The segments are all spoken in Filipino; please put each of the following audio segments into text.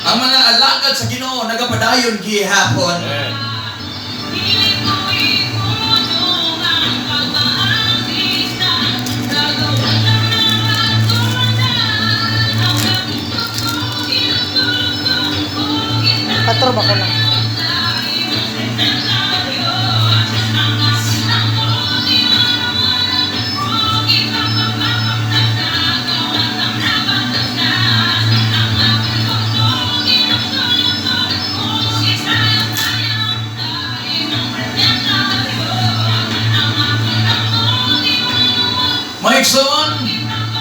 Ang mga alagad sa Ginoo nagapadayon gihapon. Patro ba ko lang? Maigsoon,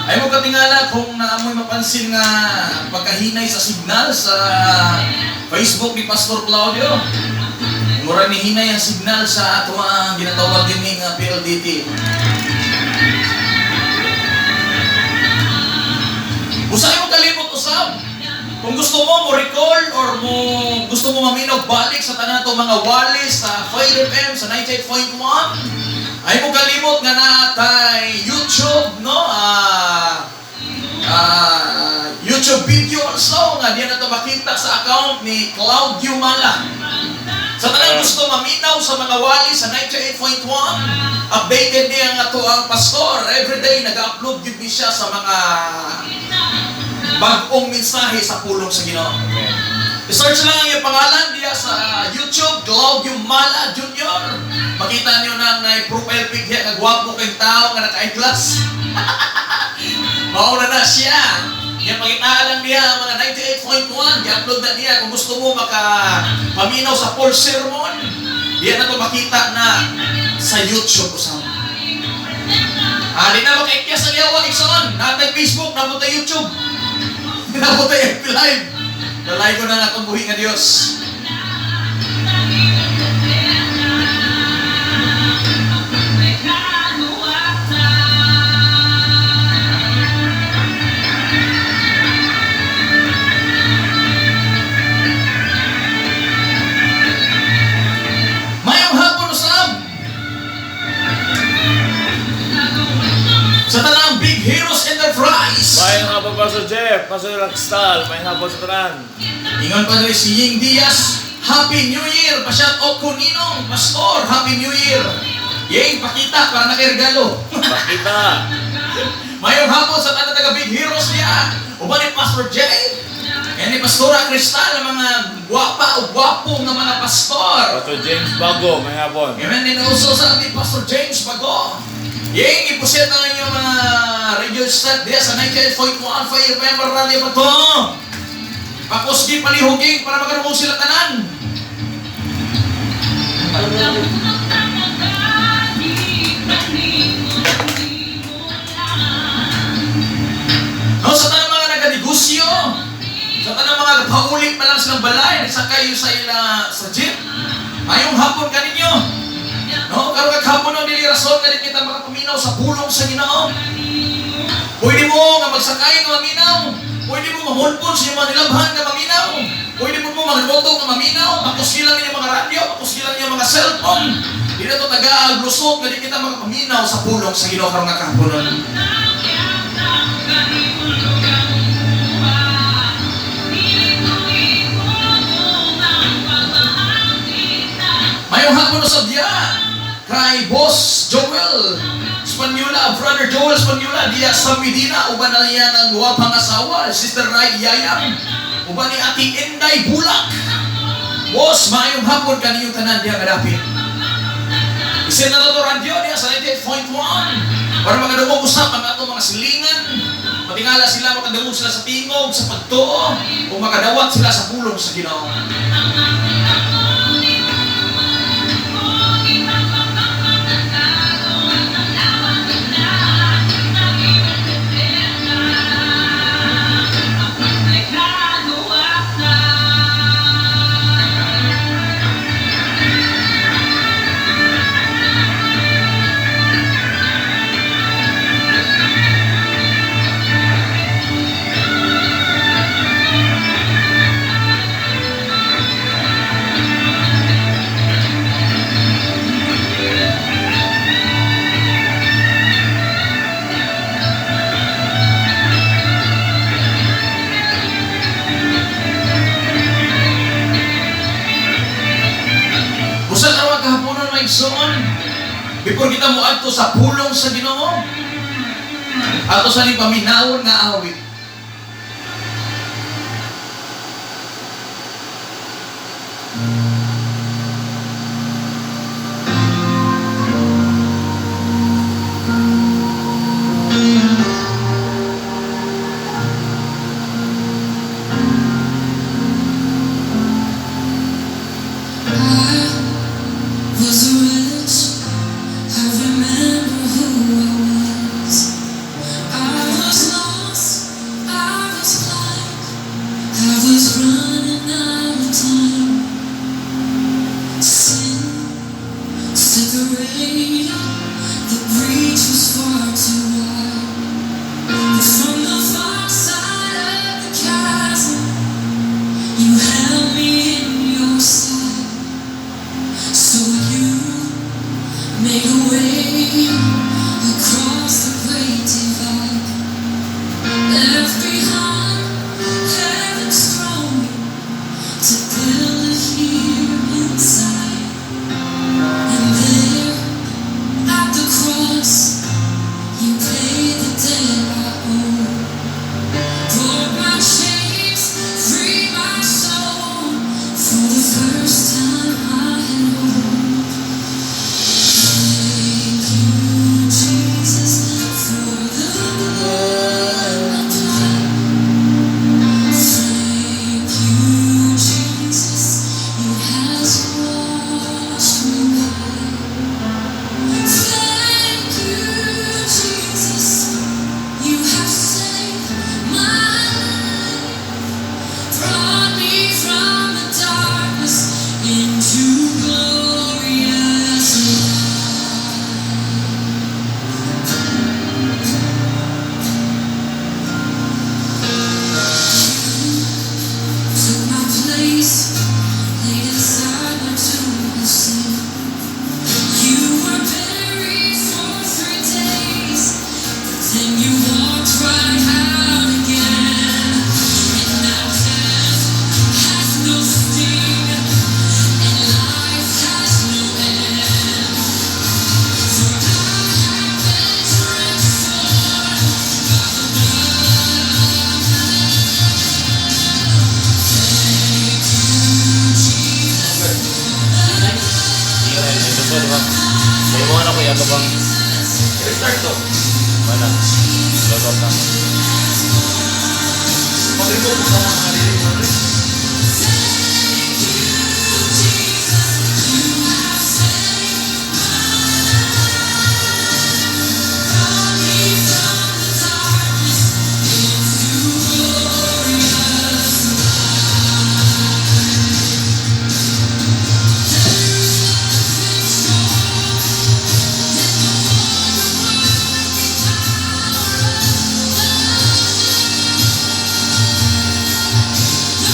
ay mo katingala kung naamoy mapansin nga pagkahinay sa signal sa Facebook ni Pastor Claudio. Mura ni hinay ang signal sa ato ang ginatawag din ng PLDT. Usahay mo kalimot usab. Kung gusto mo recall or gusto mo maminaw balik sa tanan to mga walis sa Fire FM sa 98.1, ay mo kalimot nga natay YouTube, no? YouTube video also nga diyan nato makita sa account ni Claudio Mala. Sa tanang gusto maminaw sa mga walis sa 98.1, updated niya nga to ang pastor. Everyday nag-upload gid siya sa mga bagong mensahe sa pulong sa Ginoo. I-search lang ang iyong pangalan diya sa YouTube, Claudio Mala Jr. Makita niyo na profile pic niya, kagwapo kayong tao nga naka-eyeglass. Mauna na siya. Yan pakita lang niya ang mga 98.1. I-upload na niya kung gusto mo makapaminaw sa full sermon. Yan na ito makita na sa YouTube o sa di na makaikiyas ang yawa, Ikson. Natay Facebook, napunta YouTube. Napunta FB Live. Nalay ko na nga itong buhi nga Diyos. Mayong hapon usab. Sa tanang Big Heroes Enterprise. Mayang hapon Pastor Jeff, Pastor Lakstal, mayang hapon sa tanan. Ingon pa rin si Ying Diaz, Happy New Year! Pa-shout out ko Ninong, Pastor, Happy New Year! Ying, pakita para nakirgalo. Pakita. Mayong hapon sa tanan taga Big Heroes niya. Uban ni Pastor Jay. Yan ni Pastora Cristal, ang mga gwapa o gwapo ng mga pastor. Pastor James Bago, mayang hapon. Amen, din also sa ni Pastor James Bago. Ying, ipusit ang inyong mga radio set diya sa 98.1 Fire FM Radio pa to. Pakusgi palihuging para magkaroon sila tanan. No, sa tanang mga naganegosyo, sa tanang mga paulit pa lang silang balay, nagsakay sa ila sa jeep, ayong hapon ka ninyo. No, karon kaghapon no dili rason nga kita makapaminaw sa pulong sa Ginoo. Pwede mo nga magsakay nga maminaw. Pwede mo mamulpon sa mga nilabhan nga maminaw. Pwede mo magmoto nga maminaw. Makusilang niyo mga radyo, makusilang niyo mga cellphone. Di na to taga-aglusot nga di kita makapaminaw sa pulong sa Ginoo karon kaghapon. Mayong hapon sa diya kay Boss Joel Spanyola, Brother Joel Spanyola diya sa Medina, uban na niya ng guwapang asawa, Sister Ray Yayam, uban ni Ate Inday Bulak. Boss, mayong hapon kaniyong tanan diya kadapit. Isin na to radyo diya sa 98.1 para makadungog usap ang ato mga silingan. Matingala sila, makadungog sila sa tingog, sa pagtuo, o makadawat sila sa pulong sa Ginoo. Before kita mo adto sa pulong sa Ginoo, ato sa ni paminawon nga awit. Was rich, I remember who I was. I was lost, I was blind, I was running out of time. Sin separated, the breach was far too wide. But from the far side of the chasm, you held me in your sight. So you made a way across the great divide, left behind heaven's throne to build it here inside. And there at the cross, you paid the debt I owe, broke my chains, freed my soul. For the first time I had hope. Thank you, Jesus, for the blood applied. Thank you, Jesus, it has washed me white. Thank you, Jesus, you have saved my life, brought me from the darkness into glorious light. Took my place, laid inside my tomb of sin. You were buried for 3 days, but then you walked right out again. And now death has no sting, and life has no end. For I have been transformed by the blood of the Lamb. Thank you, Jesus. Ito po, diba? May mga ako yan, bang Restart to. mana? Lotot na. Mag-remove mo sa mga narinig mo rin. You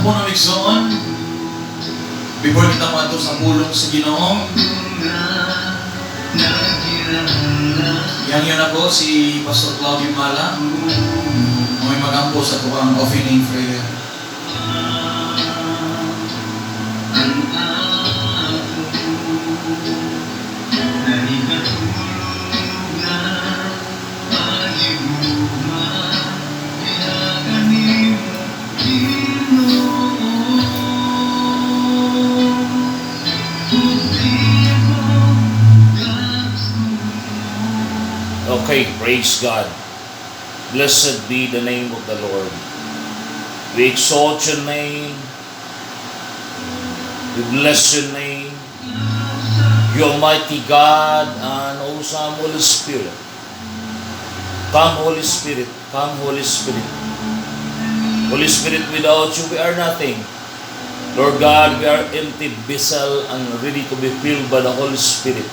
hapon ang igsoon. Before kita mato sa pulong sa Ginoo. Yang yun ako, si Pastor Claudio Mala. May magampo sa tuwang opening prayer. Okay, praise God. Blessed be the name of the Lord. We exalt your name. We bless your name. You Almighty God and awesome Holy Spirit. Come, Holy Spirit. Come, Holy Spirit. Holy Spirit, without you we are nothing. Lord God, we are empty vessel and ready to be filled by the Holy Spirit.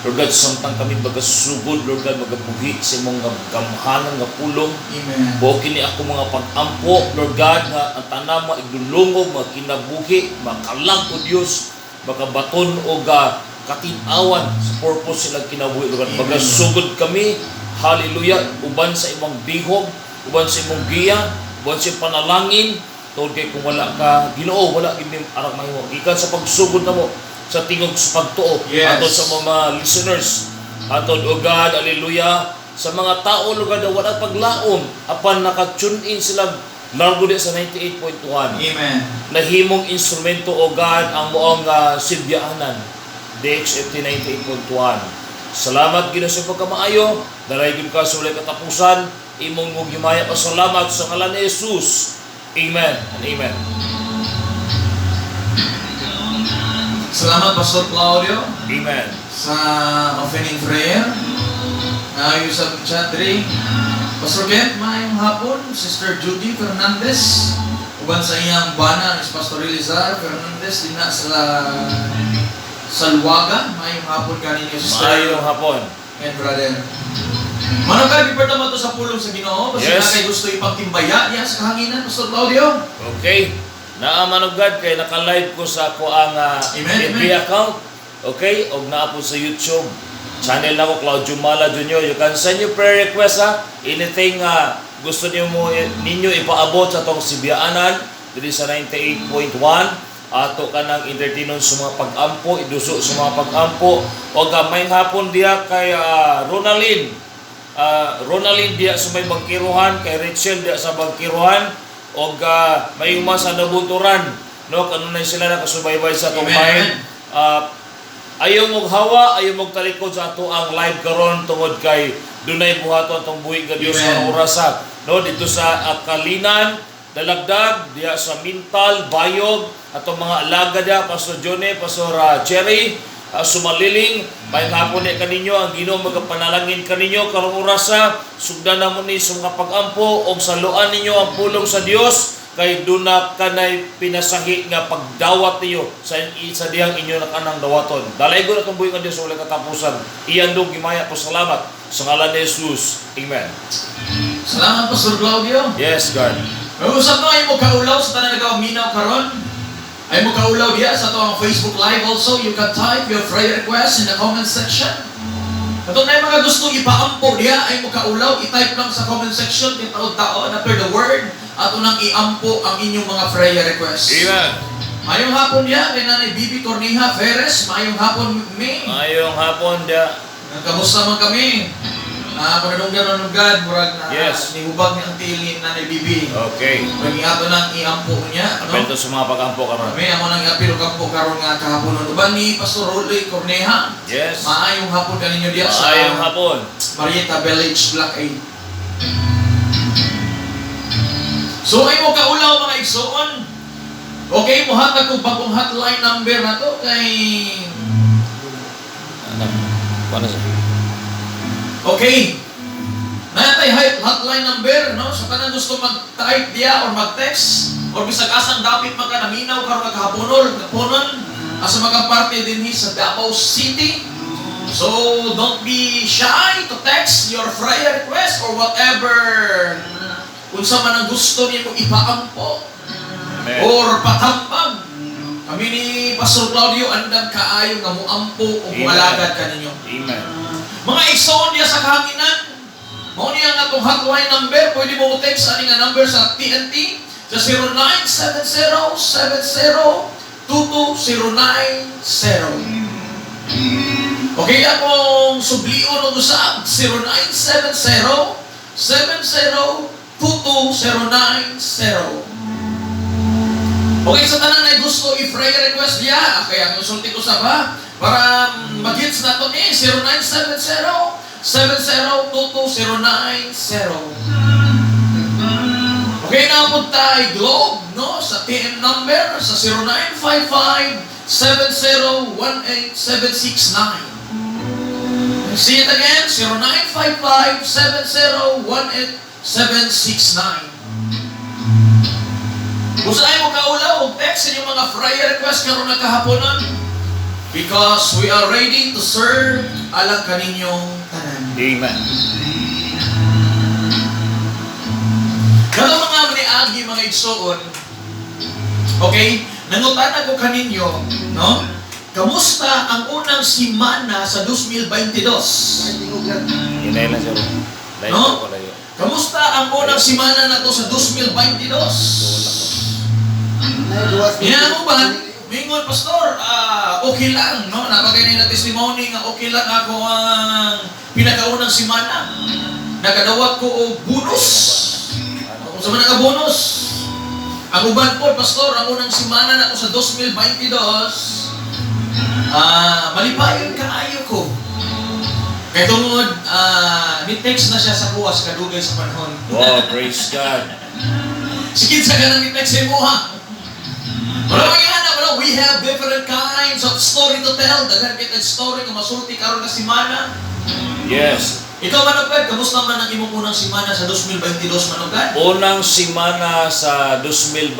Lord God, samtang kami magasugod, Lord God, magabuhi sa imong gamhanan nga pulong. Amen. Bukin ni ako mga pag-ampo, Lord God, nga ang tanang maigdulungog, makinabuhi, makalag o Diyos, makabaton o katinawan sa purpose silang kinabuhi, Lord God. Magasugod kami, hallelujah, uban sa imong bihog, uban sa imong giya, uban sa imong panalangin, tawad kay kung wala ka, Ginoo, wala gini arak mahimo. Ikan sa pagsugod na mo, sa tingog sa pagtuo, Yes. atod sa mga listeners, atod o God, hallelujah, sa mga tao, Lord God, na wala paglaom, apan naka-tune in sila, largo di sa 98.1. Amen. Nahimong instrumento, o God, ang moong sibyaanan, DXFT 98.1. Salamat, Ginoo, sa pagkamaayo, daraygon ka sa walay katapusan, imong mugimaya pa salamat sa ngalan ni Jesus. Amen and amen. Salamat, Pastor Claudio, Amen. sa opening prayer. Ngayon sa Chadri. Pastor Kent, mayong hapon. Sister Judy Fernandez. Uban sa iyang bana is Pastor Elizar Fernandez. Din na sa Luwaga. Mayong hapon kaninyo, Sister. Maayong hapon. And brother. Managay, bipert naman ito sa pulong sa Ginoo. Kasi Yes. na kayo gusto ipagtimbaya niya sa kahanginan, Pastor Claudio. Okay. Naaman of God, kay naka-live ko sa ako ang Amen, FB account. Okay? O naa po sa YouTube. Channel na ko, Claudio Mala Jr. You can send your prayer request ha. Anything gusto niyo ninyo ipaabot sa itong sibiyaanan dito sa 98.1. Ato ka ng entertainon sa mga pag-ampo, iduso sa mga pag-ampo. O may hapon diya kay Ronaldin. Ronaldin diya sa may bangkiruhan, kay Rachel diya sa bangkiruhan. O may uma sa nabunturan, no, kanunay sila nakasubaybay sa tumbay. Ayaw mong hawa, ayaw mong talikod sa ato ang live karon tungod kay dunay buhaton tong buhi nga Dios nga orasa, no, dito sa Kalinan, Dalagdag, diya sa Mintal, Bayog, atong mga alaga diya, Pastor Johnny, Pastor Cherry, sumaliling, may hapon ni kaninyo, ang Ginoo magapanalangin kaninyo, karong orasa, sugdan na mo ni sa mga pag-ampo, o saluan ninyo ang pulong sa Dios, kay duna kanay pinasahi nga pagdawat niyo sa diyang inyo na kanang dawaton. Dalaygon atong buhi nga Dios sa walay katapusan. Iyandog gimaya po salamat sa ngalan ni Jesus. Amen. Salamat, Pastor Claudio. Yes, God. Mag-usap na kayo mo kaulaw sa tanan nagaminaw karon. Ay mo kaulaw diya sa itong Facebook Live also. You can type your prayer request in the comment section. Katong na yung mga gustong ipaampo diya, ay mo kaulaw, i-type lang sa comment section, taon after the word, at unang iampo ang inyong mga prayer request. Amen. Mayong hapon diya, kay Nanay Bibi Corneja Ferres, mayong hapon May. Mayong hapon dia. Kamusta man kami? Panadunggan, murag na Yes. nihubag niya ang tili Nanay Bibi. Okay. Pag ato lang iampo niya, Apento sa mga pag-ampo karon. Kami amo nang apilo kampo karon nga kahapon uban ni Pastor Rolly Corneja. Yes. Maayong hapon kaninyo diya sa Mayong hapon. Marieta Village Block 8. So ay mo kaulaw mga igsoon. Okay, mo hatag ko bagong hotline number na to kay Paano sa? okay. Natay hotline number, no? So kanang gusto mag-type diya or mag-text or bisag asang dapit magkanaminaw karon kahaponon, asa magaparte din sa Davao City. So don't be shy to text your prayer request or whatever. Unsa man ang gusto nimo ipaampo. Amen. or patambag. Kami ni Pastor Claudio andam kaayo nga muampo o Amen. mualagad kaninyo. Amen. Mga igsoon niya sa kahanginan. Mao niya nga itong hotline number. Pwede mo text ani nga number sa TNT sa 0970-70-22-090. Okay, akong sublion o usab 0970-70-22-090. Okay, sa tanan ay gusto i-prayer request niya. Kaya ang sulti ko sa ba para mag-hits na ito 0970-70-22-090. Okay, napunta tayo Globe, no? Sa TM number sa 0955-7018-769. See it again, 0955-7018-769. Kung saan mo kaulaw, text sa inyong mga prayer request karon na kahaponan because we are ready to serve alang kaninyong tanan. Amen. Karon mga maniagi mga igsoon, okay, nangutan ako kaninyo, no? Kamusta ang unang simana sa 2022? Inay lang siya. Layo No? ko layo. Kamusta ang unang simana na to sa 2022? Yan mo ba? Mingon, Pastor, okay lang, no? Napagay na testimony nga okay lang ako ang pinakaunang simana. Nagadawat ko o bonus. Kung sa mga bonus. Ang uban po, Pastor, ang unang simana na ko sa 2022, malipayon kaayo ko. Kaya tungod, ni-text na siya sa kuwas, kadugay sa panahon. Wow, praise God. Sikit sa ganang ni-text sa mo, ha? Wala mga wala. We have different kinds of story to tell. Daghan kita story nga masulti karon na simana. Yes. Ikaw manugad, kamusta man ang imong unang simana sa 2022 manugad? Unang simana sa 2022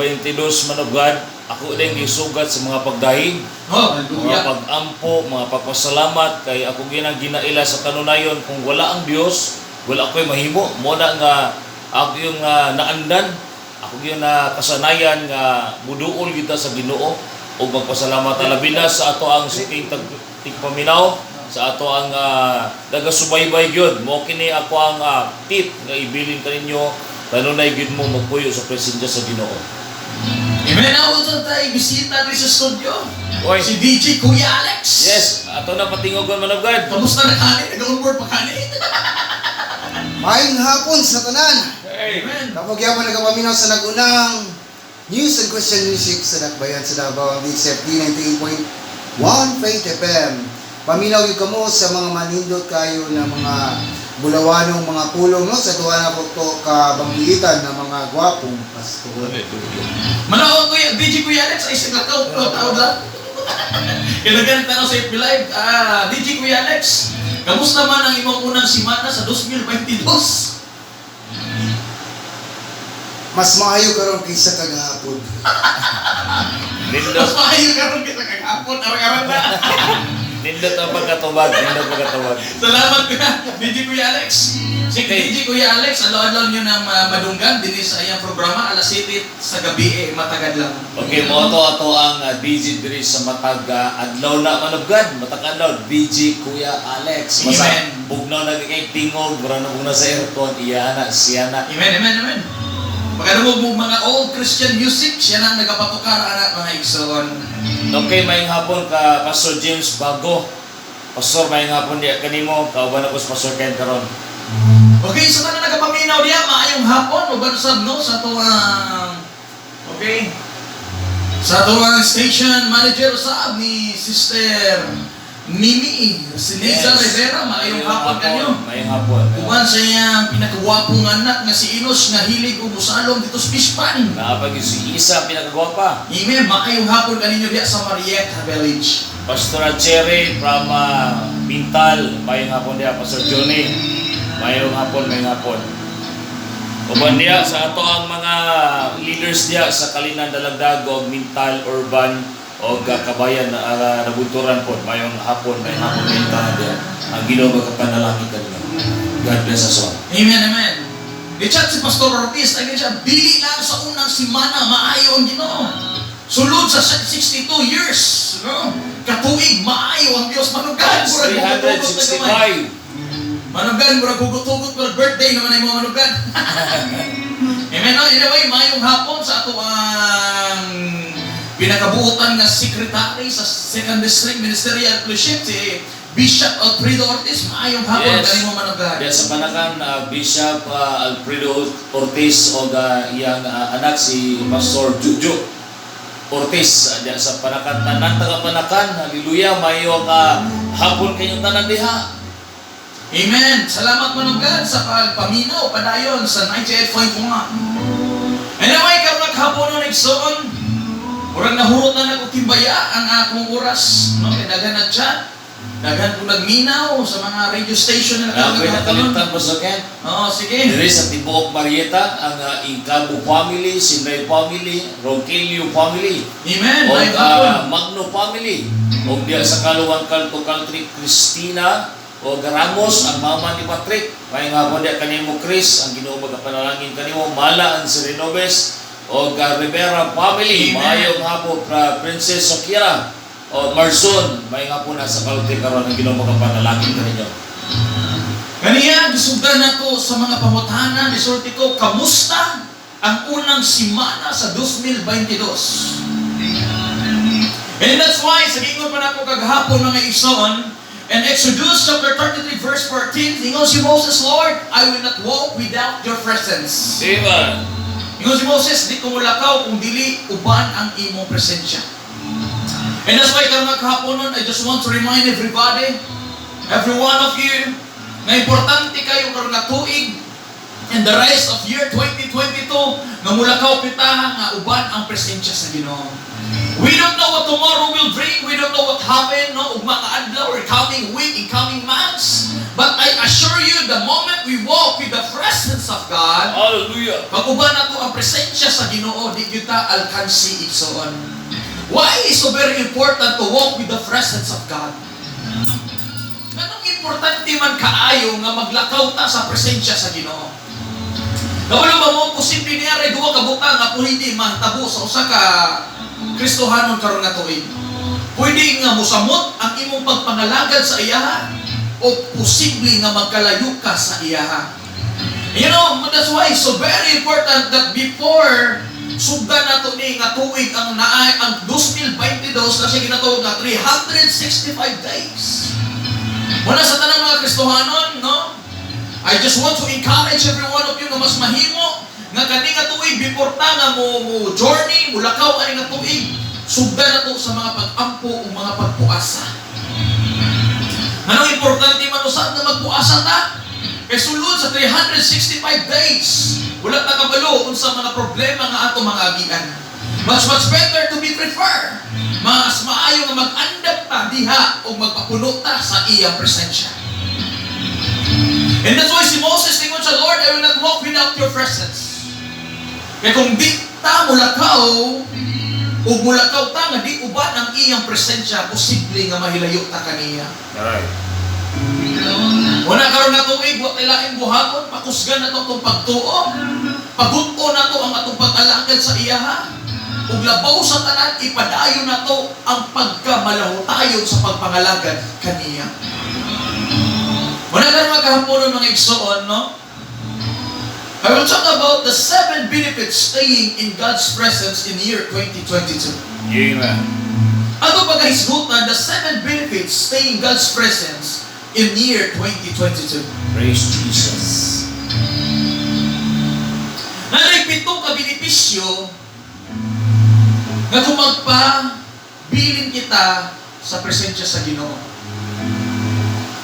manugad, ako din gisugat sa mga pagdahig, Oh, mga hallelujah. pag-ampo, mga pagpasalamat kay ako ginaila sa kanunayon kung wala ang Dios, wala ko'y mahimo. Mo na nga ako yung naandan, ako yung kasanayan nga muduol kita sa Ginoo o magpasalamat labi na sa ato ang suking tigpaminaw, sa ato ang nagasubaybay gyud. Mo kini ako ang tip nga ibilin kaninyo kanunay gyud mo magpuyo sa presensya sa Ginoo. Amen. Ako sa tayo bisita rin sa studio. Oy. Si DJ Kuya Alex. Yes, ato na patingogon manugad. Kamusta na kanin? Nag-onboard pa kanin? Maayong hapon sa tanan. Amen. Kapag yaman nagapaminaw sa nagunang news and Christian music sa Dakbayan sa Davao, ang DXFD 98.1 Faith FM. Paminaw yung kamo sa mga manindot kayo na mga bulawanong mga pulong, no? Sa tuwa na po to kabanglitan ng mga gwapong pastor. Manawag ko yung DJ Kuya Alex ay sa taon lang. Kaya nagganit na ako sa FB Live. DJ Kuya Alex, kamusta man ang imong unang simana sa 2022? Mas maayo karon kaysa kagahapon. Nindot, Mas maayo karon kita kagapon, arang-arang na. nindot ang pagkatubag, nindot pagkatubag. Salamat ka, DJ Kuya Alex. Si DJ Kuya Alex, alaw-alaw nyo na madunggan din sa iyang programa, alas 7 sa gabi, matagad lang. Okay, mo ato ang DJ diri sa matag adlaw na manugad, matag adlaw DJ Kuya Alex. Basta Amen. bugnaw na kay tingog, mura na sa aircon, iya na siya na. Amen, amen, amen. Pagkadumog mo mga old Christian music, siya nang nagapatukar, anak mga igsoon. Okay, mayong hapon ka Pastor James Bago. Pastor, mayong hapon diya kanimo, kauban ako sa Pastor Ken karon. Okay, sa so, nagapaminaw diya, maayong hapon, o bansab, no? Sa tuwang, okay, sa tuwang station manager sa ni Sister Mimi, si Liza Rivera, maayong hapon kanyo. Mayong hapon. Uban sa iyang pinakagwapong anak nga si Inos nga hilig o musalong dito sa Pispan. Naapag si Isa pinakagwapa. Amen, maayong hapon kaninyo diya sa Marietta Village. Pastor Cherry from Pintal, mayong hapon diya. Pastor Johnny, mayong hapon, mayong hapon. Uban diya sa ato ang mga leaders diya sa Kalinan Dalagdag, Mintal, Urban, o Kabayan na nabunturan po. Mayong hapon, mayong diya. Ang Ginoo magkapanalangin kanila. God bless us all. Amen, amen. Gichat si Pastor Ortiz, ay siya, dili lang sa unang simana, maayo ang Ginoo. Sulod sa 62 years, no? Katuig, maayo ang Diyos. Manugan, murag hugot-hugot na gamay. 365. Manugan, murag hugot-hugot, murag birthday naman ay mga manugan. Amen, no? Anyway, mayong hapon sa ato ang pinakabuutan nga secretary sa 2nd District Ministerial Fellowship, si Bishop Alfredo Ortiz. Mayong hapon, Yes. kanimo manugan. Diya sa panakan, Bishop Alfredo Ortiz o iyang anak si Pastor Juju Ortiz. Diya sa panakan, tanan taga-panakan. Hallelujah, mayong hapon kayong tanan diha. Amen. Salamat manugan sa pagpaminaw padayon sa 98.1. Anyway, karon hapon no nagsuon. Murag nahurot na nagtimbaya ang akong oras, no? Kay daghan na chat. Daghan ko nagminaw sa mga radio station na Pwede nakakataon. nakalimutan mo sa Ken. Oo, sige. Diri sa Tibuok Marieta, ang Incabo family, Sinday family, Rogelio family, Amen. o Mayong hapon. Magno family, o diya sa Kaluwan Kalto Country, Cristina, o Ramos, ang mama ni Patrick. Mayong hapon diya kanimo Chris, ang Ginoo magapanalangin kanimo, Mala ang Sirinobes, o Rivera family. Amen. Mayong hapon Princess Sokira, o Marzon. Mayong hapon na sa Kalute karon ang Ginoo magapanalangin kaninyo. Kaniya, gisugdan na to sa mga pamutanan, isulti ko, kamusta ang unang simana sa 2022? And that's why, sa gingon pa na ako kaghapon mga igsoon, in Exodus chapter 33 verse 14, ingon si Moses, Lord, I will not walk without your presence. Amen. Ingon si Moses, di ko mulakaw kung dili uban ang imong presensya. And that's why karong kahapon nun, I just want to remind everybody, every one of you, na importante kayo karong nga tuig and the rest of year 2022 nga mulakaw pitahan nga uban ang presensya sa Ginoo. We don't know what tomorrow will bring. We don't know what happen, no, ug mga adlaw or coming week, in coming months. But I assure you, the moment we walk with the presence of God, Hallelujah. pag uban nato ang presensya sa Ginoo, di kita alkansi igsoon. Why is so very important to walk with the presence of God? Anong importante man kaayo nga maglakaw ta sa presensya sa Ginoo? Nawala ba mo posible niya ray duwa ka butang nga pwede mahitabo sa usa ka Kristohanon karon nga tuig. Pwede nga mosamot ang imong pagpangalagad sa iyaha o posible nga magkalayo ka sa iyaha. You know, that's why it's so very important that before sugdan nato ni nga tuig ang naay ang 2022 kasi ginatawag na 365 days. Wala sa tanang mga Kristohanon, no? I just want to encourage every one of you na mas mahimo nga kani nga tuig before ta nga mo journey, mulakaw ani nga tuig, sugdan nato sa mga pag-ampo o mga pagpuasa. Anong importante man usab na magpuasa ta? Kay sulod sa 365 days, wala ta kabalo unsa mga problema nga ato mga agian. Much better to be preferred. Mas maayo nga mag-andam ta diha o magpapuno ta sa iyang presensya. And that's why si Moses tingon sa Lord, I will not walk without your presence. Kaya kung di ta mulakaw o mulakaw ta nga di uban ang iyang presensya, posible nga mahilayo ta kaniya. Alright. Wala karon na tuig, wa kailaing buhaton, pakusgan na to itong pagtuo, paguto na to ang atong pag-alagad sa iyaha, ug labaw sa tanan, ipadayon na to ang pagkamalahutayon sa pagpangalagad kaniya. Wala karon magkahapon ng mga igsoon, no? I will talk about the 7 benefits staying in God's presence in year 2022. Amen. Ato pagkahisgutan, the 7 benefits staying in God's presence in year 2022. Praise Jesus. Naripito ka benepisyo na kung magpabilin kita sa presensya sa Ginoo.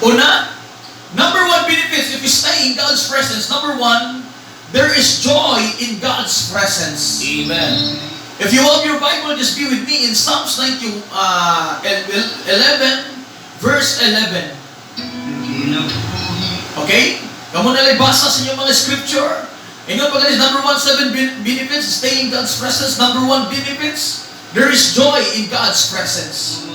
Una, number 1 benefits if you stay in God's presence. Number 1, there is joy in God's presence. Amen. If you have your Bible, just be with me in Psalms 11, verse 11. Okay? Kamu na basa sa inyong mga scripture. Inyo pag number 1, 7 benefits, stay in God's presence. Number 1 benefits, there is joy in God's presence.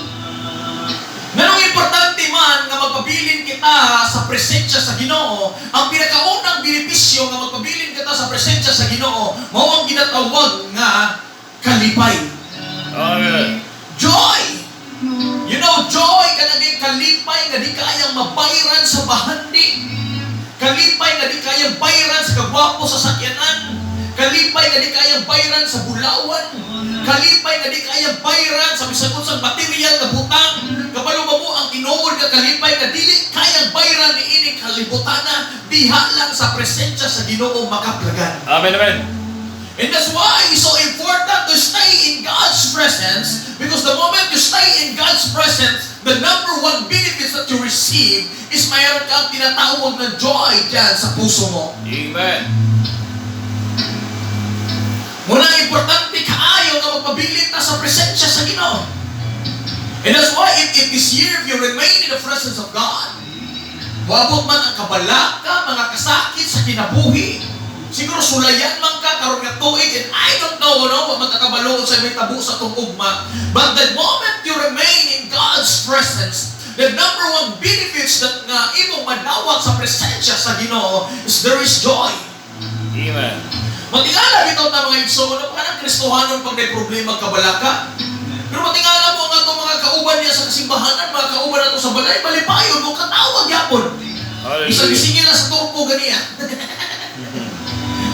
Nanong importante man nga magpabilin kita sa presensya sa Ginoo, ang pinakaunang benepisyo nga magpabilin kita sa presensya sa Ginoo, mao ang ginatawag nga kalipay. Amen. Joy! You know, joy kanagay kalipay nga di kayang mabayran sa bahandi. Kalipay nga di kayang bayran sa kagwapo sa sakyanan. Kalipay nga di kayang bayran sa bulawan. Kalipay nga di kayang bayran sa bisag unsang material nga butang. Kabalo mo ang tinuod nga kalipay nga dili kayang bayran ni ini kalibutana diha lang sa presensya sa Ginoo makaplagan. Amen, amen. And that's why it's so important to stay in God's presence, because the moment you stay in God's presence, the number one benefits that you receive is mayroon kang tinatawag na joy dyan sa puso mo. Amen. Muna importante kaayo nga magpabilin ta sa presensya sa Ginoo. And that's why if this year if you remain in the presence of God, wabot man ang kabalaka, mga kasakit sa kinabuhi, siguro sulayan man ka karon nga tuig, and I don't know ano magkakabalo sa may tabo sa tong ugma, but the moment you remain in God's presence, the number one benefits that nga imong madawat sa presensya sa Ginoo is there is joy. Amen. Matingala bitaw ta mga igsoon na parang Kristohanon pag may problema kabalaka. Pero matingala mo nga itong mga kauban niya sa kasimbahanan, mga kauban na sa balay, malipayon mo katawag yapon. Isang isingin na sa turpo ganiya.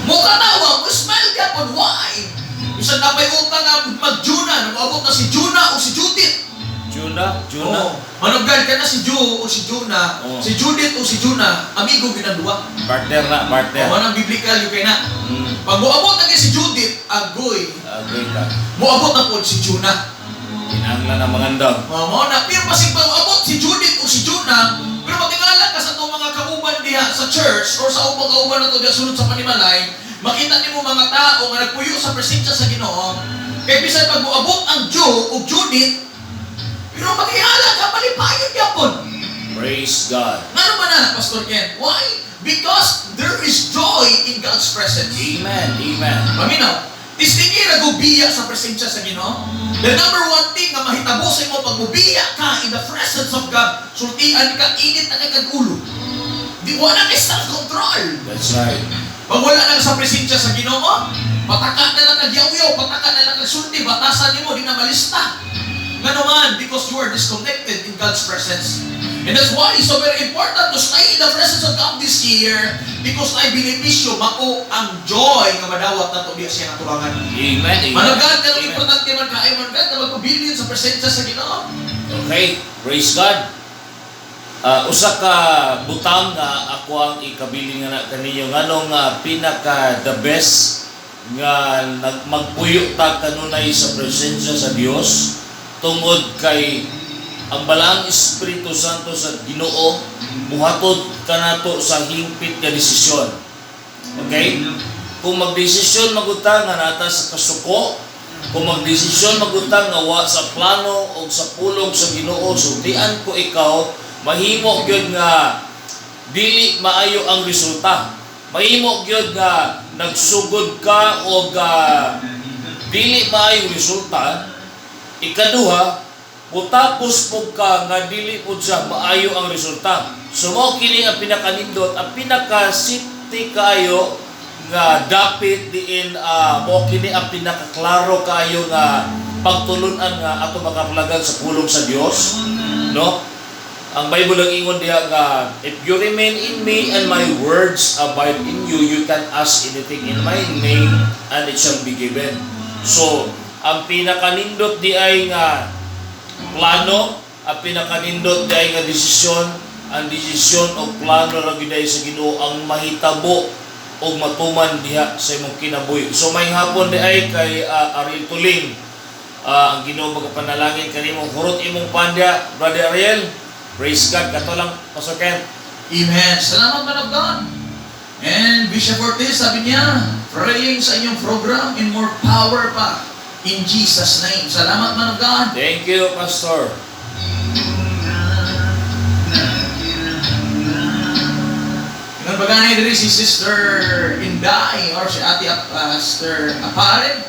Mukha tawa, smile ka po, why? Isang napay utang nga mag-Juna, nag-abot na si Juna o si Judith. Juna? Oh, manugad ka na si Ju o si Juna, si Judith o si Juna, amigo ginadua. Partner na, partner. Manang biblical yung kaya na. Pag muabot na si Judith, agoy. Agree ka. Muabot na po si Juna. Inanglan ang mga daw. Mao na, pero pasig pag muabot si Judith o si Juna, pero matingala ka sa itong mga kauban diha sa church or sa upang kauban na ito diha sunod sa Panimalay, makita nimo mga tao nga nagpuyo sa presensya sa Ginoo, kay bisan pag moabot ang Ju o Judith, pero makihala ka, malipayon yapon. Praise God. Ano ba na, Pastor Ken? Why? Because there is joy in God's presence. Amen, amen. Paminaw, istingi na gubiya sa presensya sa Ginoo. The number one thing na mahitabo sa imo pag mubiya ka in the presence of God, sultian ka, init na kag-ulo. Di wala kay self-control. That's right. Pag wala na sa presensya sa Ginoo, pataka na lang nagyaw-yaw, pataka na lang nagsulti, batasan nimo di na malista. Nga naman, because you are disconnected in God's presence. And that's why it's so very important to stay in the presence of God this year, because ay benepisyo mao ang joy nga madawat nato diya siya natulangan. Amen, amen. Managad na ang Amen. importante man kaayo man God na magpabilin sa presensya sa Ginoo. Okay, praise God. Usa ka butang nga ako ang ikabiling nga kaninyo nganong pinaka the best nga magpuyo ta kanunay sa presensya sa Dios tungod kay ang balaang Espiritu Santo sa Ginoo muhatod kanato sa hingpit nga desisyon. Okay? Kung magdesisyon magutang nga nata sa kasuko, kung magdesisyon magutang nga wa sa plano o sa pulong sa Ginoo, sultian ko ikaw, mahimo gyud nga dili maayo ang resulta. Mahimo gyud nga nagsugod ka o dili maayo resulta. Ikaduha, utapos po ka nga dili po siya maayo ang resulta. So mo kini ang pinakanindot, ang pinaka-safety kayo nga dapit diin mo kini ang pinakaklaro kayo nga pagtulunan nga ato makaplagan sa pulong sa Dios, no? Ang Bible ang ingon diha nga, if you remain in me and my words abide in you, you can ask anything in my name and it shall be given. So, ang pinakanindot di ay nga plano, ang pinakanindot di ay nga desisyon, ang desisyon o plano ra gyud sa Ginoo ang mahitabo o matuman diha sa imong kinabuhi. So may hapon di ay kay Ariel Tuling, ang Ginoo magapanalangin kanimo hurot imong pandya, Brother Ariel. Praise God. Kato lang, Pastor Ken. Amen. Salamat, man of God. And Bishop Ortiz, sabi niya, praying sa inyong program in more power pa. In Jesus' name. Salamat, man of God. Thank you, Pastor. Ngayon ba ganay diri si Sister Inday or si Ate Sister Apare?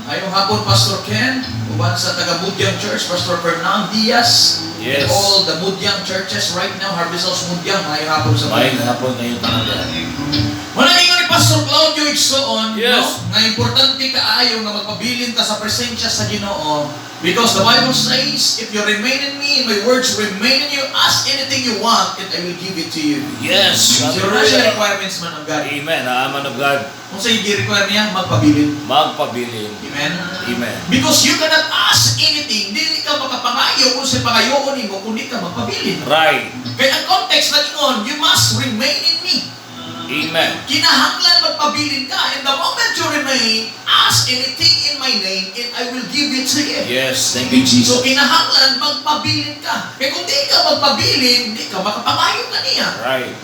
Ayong hapon, Pastor Ken, uban sa Tagabudyang Church, Pastor Fernand Diaz, Yes. In all the Mudyang churches right now, Harvest House Mudyang, may hapon sa Maayong hapon ngayon talaga. Wala ingon ni Pastor Claudio Igsoon, Yes. no? Nga importante kaayo nga magpabilin ta sa presensya sa Ginoo. Because the Bible says, if you remain in me, my words remain in you, ask anything you want, and I will give it to you. Yes. So, na siya requirements man of God. Amen. Man of God. Kung sa i-require niya, magpabilin. Magpabilin. Amen? Amen. Because you cannot ask anything, dili ka makapangayo kung sa pangayoon mo, kung di ka magpabilin. Right. Kaya ang context na ingon, you must remain in me. Amen. Kinahanglan magpabilin ka, and the moment you remain, ask anything in my name, and I will give it to you. Yes. Thank you, So Jesus. kinahanglan magpabilin ka. Kaya kung di ka magpabilin, di ka makapangayo ka niya. Right.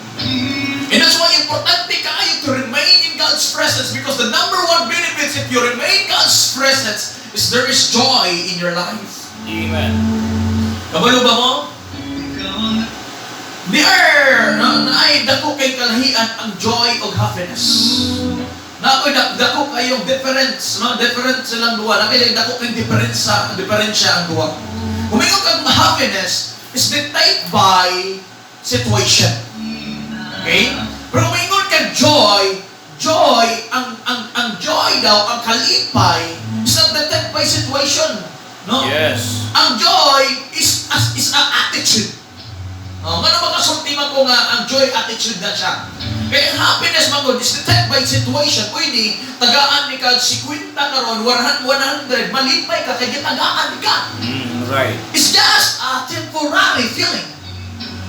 And that's why importante kayo to remain in God's presence, because the number one benefits if you remain in God's presence is there is joy in your life. Amen. Kabalo ba mo? There, ay dako kay kalahian ang joy o happiness. Na ako'y dako kayong difference, no? Different silang duwa. Na kaya dako kayong diferensya ang duwa. Kumingon kang happiness is dictated by situation. Okay? Pero kumingon kang joy, ang joy daw, ang kalipay, is not dictated by situation. No? Yes. Ang joy is an attitude. Ngano makasultiman ko nga ang joy attitude na siya. Kaya ang happiness man is detected by situation. Pwede, tagaan ni ka 50 karon, 100, malipay ka, kaya tagaan ka. Right. It's just a temporary feeling.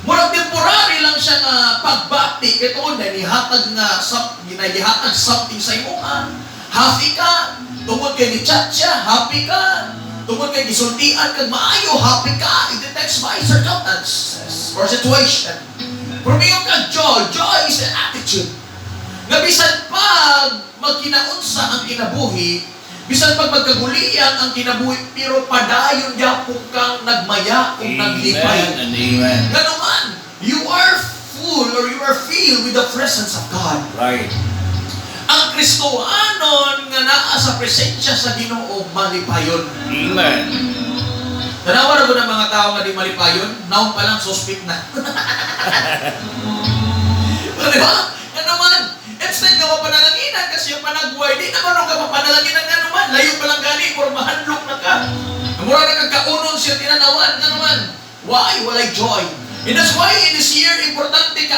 Murag temporary lang siya nga pagbati. Ito na nihatag something sa imo. Happy ka. Tungod kay ni-chat siya, happy ka. Tungod kay gisultian kag maayo, happy ka. It detects by circumstances or situation. Pero mayroon ka joy is an attitude. Nga bisan pag magkinaunsa ang kinabuhi, bisan pag magkagulian ang kinabuhi, pero padayon yapon kang nagmaya kung naglipay. Amen and amen. Ganuman, you are full or you are filled with the presence of God. Right. Ang Kristohanon nga naa sa presensya sa Ginoo malipayon. Amen. Tanawa na ko ng mga tao nga di malipayon, naon pa lang suspect na. Di ba? Yan naman. Instead nga mapanalaginan kasi yung panagbuhay, di naman nung ka mapanalaginan nga naman. Layo pa lang gani, or mahandlok na ka. Mura na kagkaunon siya tinanawan nga naman. Why? Walay joy. And that's why in this year, importante ka